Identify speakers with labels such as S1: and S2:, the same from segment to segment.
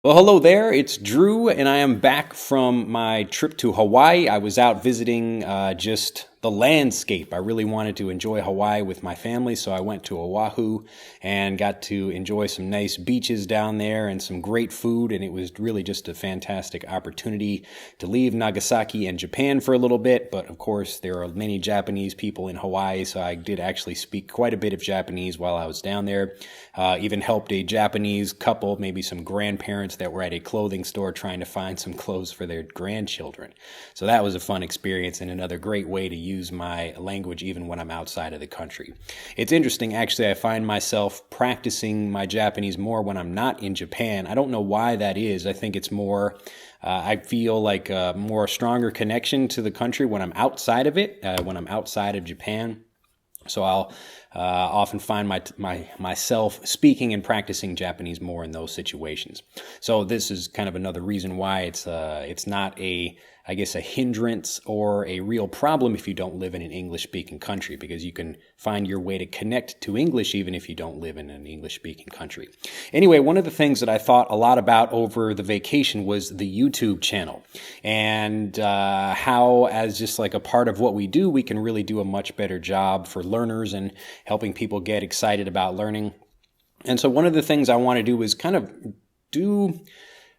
S1: Well, hello there. It's Drew, and I am back from my trip to Hawaii. I was out visiting just the landscape. I really wanted to enjoy Hawaii with my family, so I went to Oahu and got to enjoy some nice beaches down there and some great food, and it was really just a fantastic opportunity to leave Nagasaki and Japan for a little bit, but of course there are many Japanese people in Hawaii, so I did actually speak quite a bit of Japanese while I was down there. Even helped a Japanese couple, maybe some grandparents that were at a clothing store trying to find some clothes for their grandchildren. So that was a fun experience and another great way to use my language even when I'm outside of the country. It's interesting, actually, I find myself practicing my Japanese more when I'm not in Japan. I don't know why that is. I think it's more, I feel like a more stronger connection to the country when I'm outside of it, when I'm outside of Japan. So I'll often find myself speaking and practicing Japanese more in those situations. So this is kind of another reason why it's not a hindrance or a real problem if you don't live in an English-speaking country, because you can find your way to connect to English even if you don't live in an English-speaking country. Anyway, one of the things that I thought a lot about over the vacation was the YouTube channel, and how, as just like a part of what we do, we can really do a much better job for learners and helping people get excited about learning. And so one of the things I want to do is kind of do,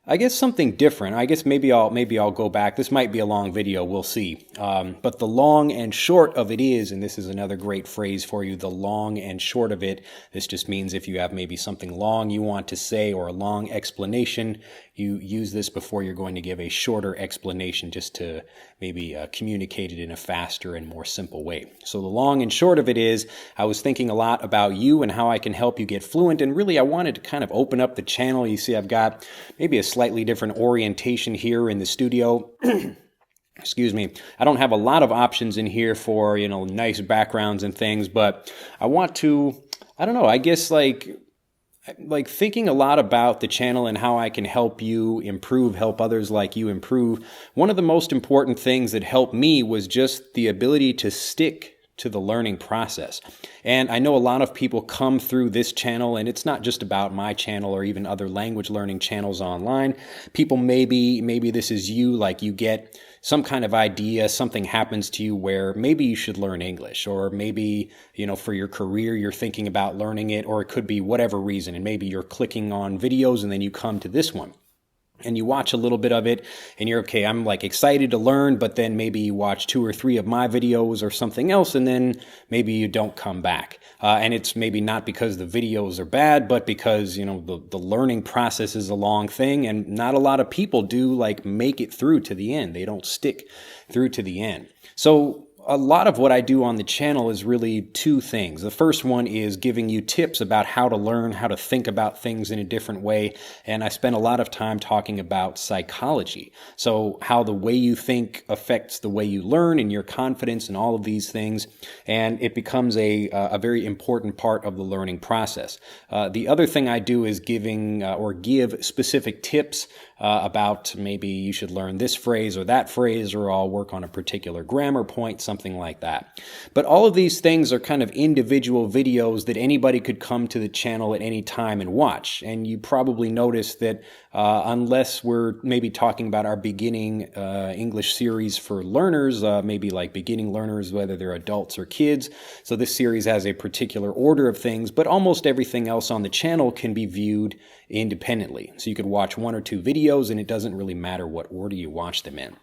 S1: I guess, something different. I guess maybe I'll go back. This might be a long video. We'll see. But the long and short of it is, and this is another great phrase for you, the long and short of it. This just means if you have maybe something long you want to say or a long explanation, you use this before you're going to give a shorter explanation, just to maybe communicate it in a faster and more simple way. So the long and short of it is, I was thinking a lot about you and how I can help you get fluent, and really I wanted to kind of open up the channel. You see, I've got maybe a slightly different orientation here in the studio. Excuse me. I don't have a lot of options in here for, nice backgrounds and things, but I want to, I don't know, I guess like thinking a lot about the channel and how I can help you improve, help others like you improve. One of the most important things that helped me was just the ability to stick to the learning process. And I know a lot of people come through this channel, and it's not just about my channel or even other language learning channels online. People maybe this is you, like you get some kind of idea, something happens to you where maybe you should learn English, or maybe, for your career, you're thinking about learning it, or it could be whatever reason. And maybe you're clicking on videos and then you come to this one. And you watch a little bit of it and you're okay, I'm like excited to learn, but then maybe you watch 2 or 3 of my videos or something else, and then maybe you don't come back. And it's maybe not because the videos are bad, but because, the learning process is a long thing, and not a lot of people do make it through to the end. They don't stick through to the end. So a lot of what I do on the channel is really 2 things. The first one is giving you tips about how to learn, how to think about things in a different way. And I spend a lot of time talking about psychology. So how the way you think affects the way you learn and your confidence and all of these things. And it becomes a very important part of the learning process. The other thing I do is give specific tips about maybe you should learn this phrase or that phrase, or I'll work on a particular grammar point, something like that. But all of these things are kind of individual videos that anybody could come to the channel at any time and watch. And you probably noticed that unless we're maybe talking about our beginning English series for learners, maybe like beginning learners, whether they're adults or kids. So this series has a particular order of things, but almost everything else on the channel can be viewed independently. So you could watch 1 or 2 videos and it doesn't really matter what order you watch them in.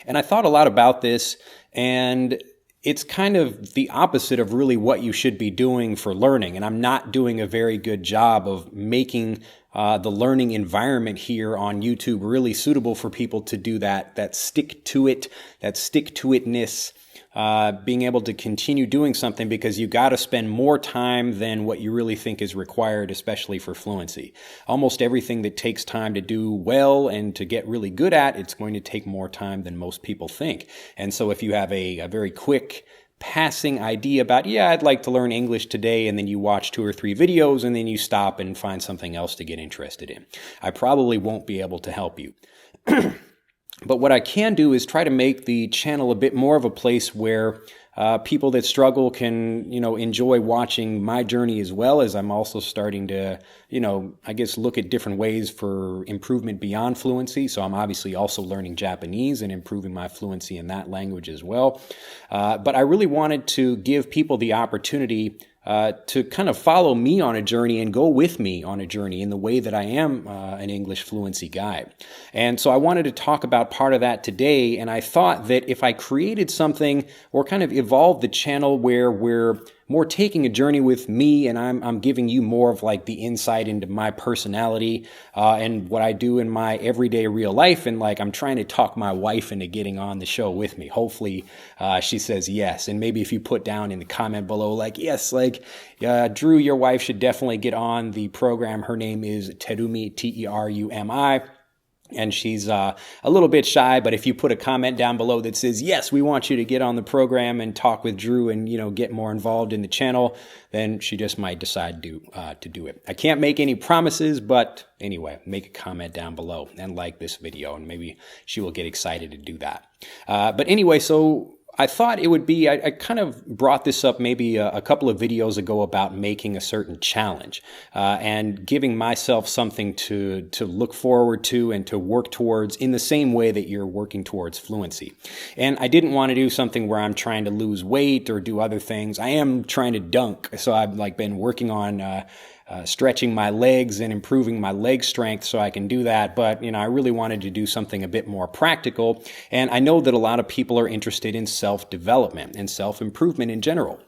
S1: And I thought a lot about this, and it's kind of the opposite of really what you should be doing for learning. And I'm not doing a very good job of making the learning environment here on YouTube really suitable for people to do that stick-to-itness, being able to continue doing something, because you got to spend more time than what you really think is required, especially for fluency. Almost everything that takes time to do well and to get really good at, it's going to take more time than most people think. And so if you have a very quick passing idea about, I'd like to learn English today, and then you watch 2 or 3 videos and then you stop and find something else to get interested in, I probably won't be able to help you. But what I can do is try to make the channel a bit more of a place where people that struggle can, enjoy watching my journey, as well as I'm also starting to, I guess look at different ways for improvement beyond fluency. So I'm obviously also learning Japanese and improving my fluency in that language as well. But I really wanted to give people the opportunity to kind of follow me on a journey and go with me on a journey in the way that I am an English fluency guide. And so I wanted to talk about part of that today. And I thought that if I created something or kind of evolved the channel where we're more taking a journey with me, and I'm giving you more of like the insight into my personality and what I do in my everyday real life, and like I'm trying to talk my wife into getting on the show with me. Hopefully she says yes, and maybe if you put down in the comment below like yes, like Drew, your wife should definitely get on the program. Her name is Terumi, Terumi. And she's a little bit shy, but if you put a comment down below that says, yes, we want you to get on the program and talk with Drew and, get more involved in the channel, then she just might decide to do it. I can't make any promises, but anyway, make a comment down below and like this video, and maybe she will get excited to do that. But anyway, so I thought it would be, I kind of brought this up maybe a couple of videos ago about making a certain challenge and giving myself something to look forward to and to work towards in the same way that you're working towards fluency. And I didn't want to do something where I'm trying to lose weight or do other things. I am trying to dunk, so I've been working on stretching my legs and improving my leg strength so I can do that. But, I really wanted to do something a bit more practical. And I know that a lot of people are interested in self-development and self-improvement in general.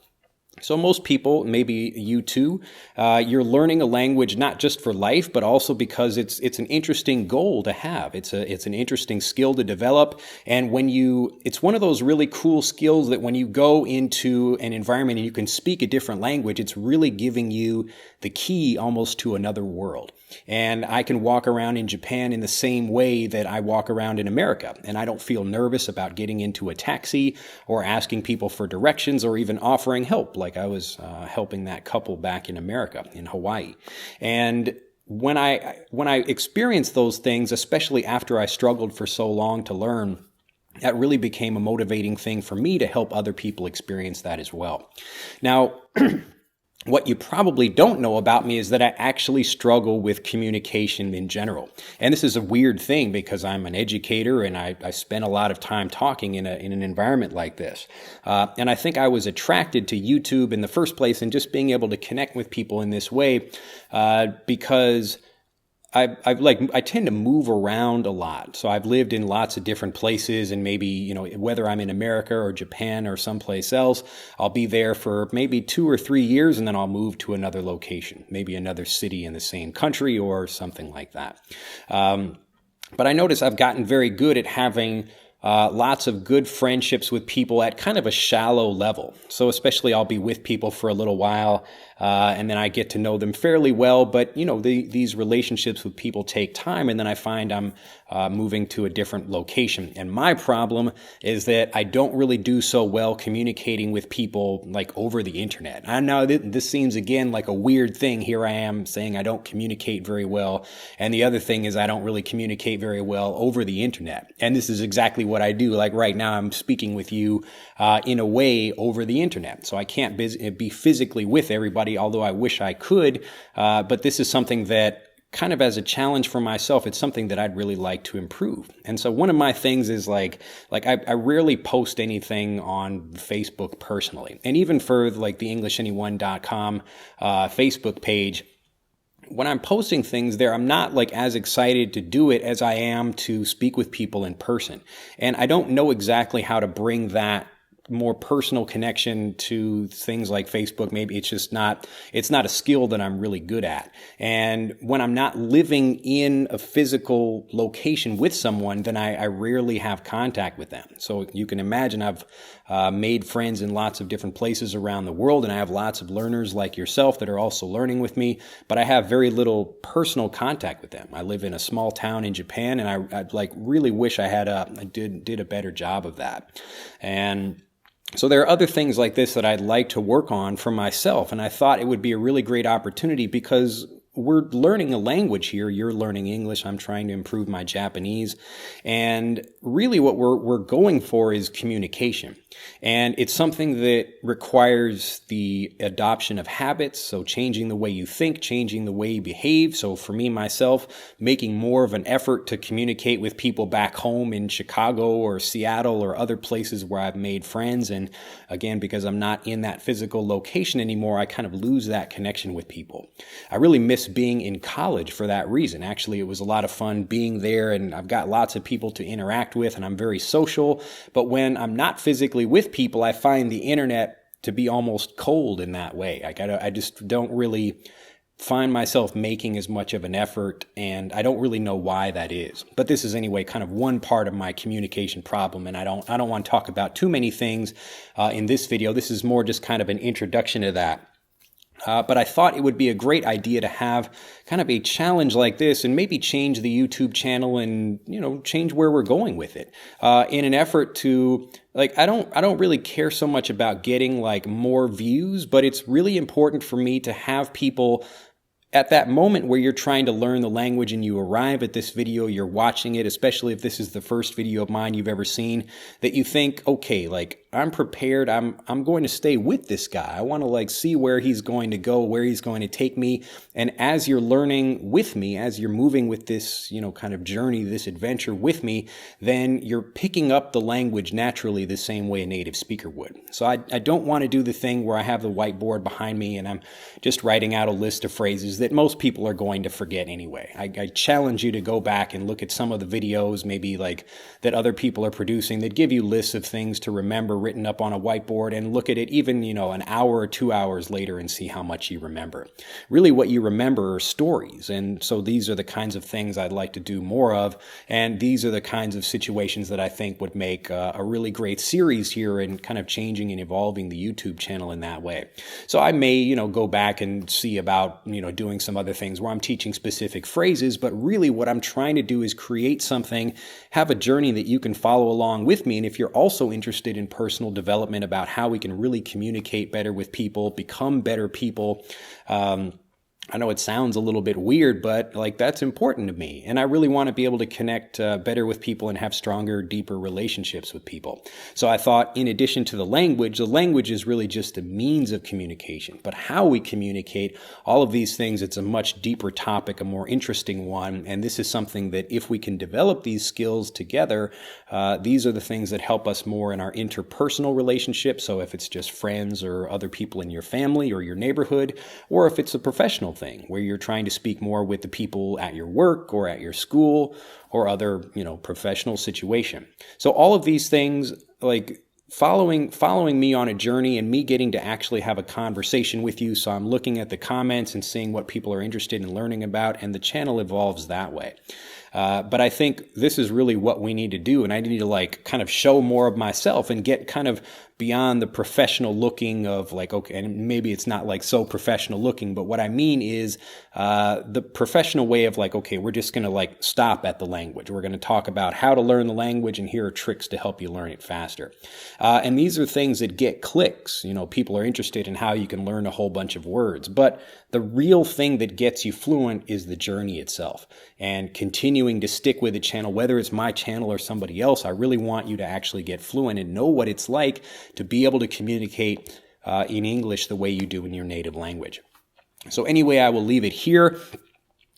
S1: So most people, maybe you too, you're learning a language not just for life, but also because it's an interesting goal to have. It's an interesting skill to develop. And it's one of those really cool skills that when you go into an environment and you can speak a different language, it's really giving you the key almost to another world. And I can walk around in Japan in the same way that I walk around in America. And I don't feel nervous about getting into a taxi or asking people for directions or even offering help, like I was helping that couple back in America, in Hawaii. And when I experienced those things, especially after I struggled for so long to learn, that really became a motivating thing for me to help other people experience that as well. Now, what you probably don't know about me is that I actually struggle with communication in general. And this is a weird thing because I'm an educator and I spend a lot of time talking in an environment like this. And I think I was attracted to YouTube in the first place and just being able to connect with people in this way because I tend to move around a lot. So I've lived in lots of different places, and maybe, whether I'm in America or Japan or someplace else, I'll be there for maybe 2 or 3 years and then I'll move to another location, maybe another city in the same country or something like that. But I notice I've gotten very good at having lots of good friendships with people at kind of a shallow level. So especially I'll be with people for a little while and then I get to know them fairly well. But, these relationships with people take time, and then I find I'm moving to a different location. And my problem is that I don't really do so well communicating with people like over the internet. I know this seems again like a weird thing. Here I am saying I don't communicate very well. And the other thing is I don't really communicate very well over the internet. And this is exactly what I do. Like right now I'm speaking with you in a way over the internet. So I can't be physically with everybody, although I wish I could. But this is something that kind of as a challenge for myself, it's something that I'd really like to improve. And so one of my things is like I rarely post anything on Facebook personally. And even for like the EnglishAnyone.com Facebook page, when I'm posting things there, I'm not like as excited to do it as I am to speak with people in person. And I don't know exactly how to bring that more personal connection to things like Facebook. Maybe it's not a skill that I'm really good at. And when I'm not living in a physical location with someone, then I rarely have contact with them. So you can imagine I've made friends in lots of different places around the world, and I have lots of learners like yourself that are also learning with me, but I have very little personal contact with them. I live in a small town in Japan, and I like really wish I did a better job of that. And so there are other things like this that I'd like to work on for myself. And I thought it would be a really great opportunity because we're learning a language here. You're learning English. I'm trying to improve my Japanese. And really what we're going for is communication. And it's something that requires the adoption of habits. So changing the way you think, changing the way you behave. So for me, myself, making more of an effort to communicate with people back home in Chicago or Seattle or other places where I've made friends. And again, because I'm not in that physical location anymore, I kind of lose that connection with people. I really miss being in college for that reason. Actually, it was a lot of fun being there, and I've got lots of people to interact with, and I'm very social. But when I'm not physically with people, I find the internet to be almost cold in that way. I just don't really find myself making as much of an effort, and I don't really know why that is. But this is anyway kind of one part of my communication problem, and I don't want to talk about too many things in this video. This is more just kind of an introduction to that. But I thought it would be a great idea to have kind of a challenge like this and maybe change the YouTube channel and, change where we're going with it, in an effort to, I don't really care so much about getting more views, but it's really important for me to have people at that moment where you're trying to learn the language and you arrive at this video, you're watching it, especially if this is the first video of mine you've ever seen, that you think, okay, I'm prepared. I'm going to stay with this guy. I want to see where he's going to go, where he's going to take me. And as you're learning with me, as you're moving with this, kind of journey, this adventure with me, then you're picking up the language naturally the same way a native speaker would. So I don't want to do the thing where I have the whiteboard behind me and I'm just writing out a list of phrases that most people are going to forget anyway. I challenge you to go back and look at some of the videos, maybe that other people are producing that give you lists of things to remember written up on a whiteboard, and look at it even, an hour or 2 hours later and see how much you remember. Really what you remember are stories. And so these are the kinds of things I'd like to do more of. And these are the kinds of situations that I think would make a really great series here and kind of changing and evolving the YouTube channel in that way. So I may, go back and see about, doing some other things where I'm teaching specific phrases, but really what I'm trying to do is create something, have a journey that you can follow along with me. And if you're also interested in personal development about how we can really communicate better with people, become better people, I know it sounds a little bit weird, but that's important to me. And I really want to be able to connect better with people and have stronger, deeper relationships with people. So I thought in addition to the language is really just a means of communication. But how we communicate, all of these things, it's a much deeper topic, a more interesting one. And this is something that if we can develop these skills together, these are the things that help us more in our interpersonal relationships. So if it's just friends or other people in your family or your neighborhood, or if it's a professional thing where you're trying to speak more with the people at your work or at your school or other, professional situation. So all of these things, following me on a journey and me getting to actually have a conversation with you. So I'm looking at the comments and seeing what people are interested in learning about, and the channel evolves that way. But I think this is really what we need to do. And I need to kind of show more of myself and get kind of beyond the professional looking of okay, and maybe it's not so professional looking, but what I mean is the professional way of okay, we're just going to stop at the language. We're going to talk about how to learn the language, and here are tricks to help you learn it faster. And these are things that get clicks. People are interested in how you can learn a whole bunch of words, but the real thing that gets you fluent is the journey itself, and continuing to stick with the channel, whether it's my channel or somebody else. I really want you to actually get fluent and know what it's like to be able to communicate in English the way you do in your native language. So anyway, I will leave it here.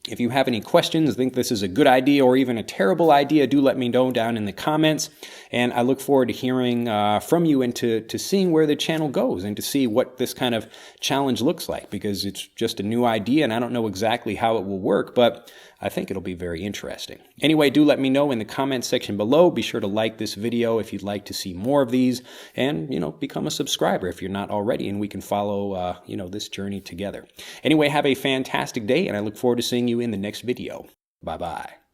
S1: If you have any questions, think this is a good idea or even a terrible idea, do let me know down in the comments. And I look forward to hearing from you and to seeing where the channel goes and to see what this kind of challenge looks like, because it's just a new idea and I don't know exactly how it will work, but I think it'll be very interesting. Anyway, do let me know in the comments section below. Be sure to like this video if you'd like to see more of these, and, become a subscriber if you're not already, and we can follow, this journey together. Anyway, have a fantastic day, and I look forward to seeing you in the next video. Bye-bye.